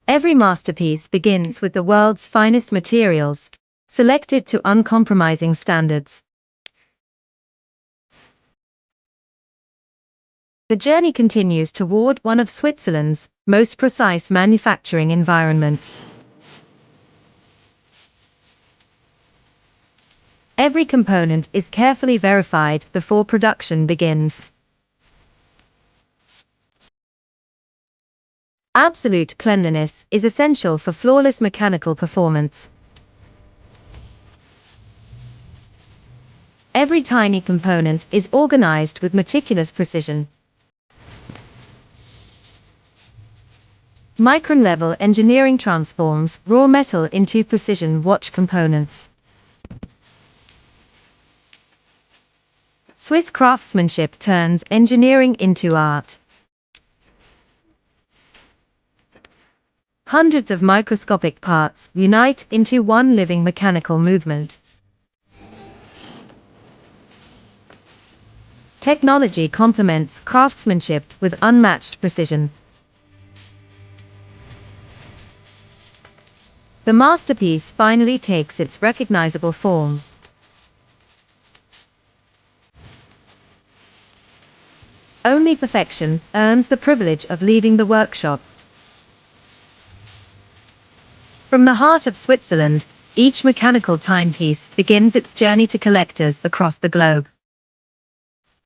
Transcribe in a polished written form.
Every masterpiece begins with the world's finest materials, selected to uncompromising standards. The journey continues toward one of Switzerland's most precise manufacturing environments. Every component is carefully verified before production begins. Absolute cleanliness is essential for flawless mechanical performance. Every tiny component is organized with meticulous precision. Micron-level engineering transforms raw metal into precision watch components. Swiss craftsmanship turns engineering into art. Hundreds of microscopic parts unite into one living mechanical movement. Technology complements craftsmanship with unmatched precision. The masterpiece finally takes its recognizable form. Only perfection earns the privilege of leaving the workshop. From the heart of Switzerland, each mechanical timepiece begins its journey to collectors across the globe.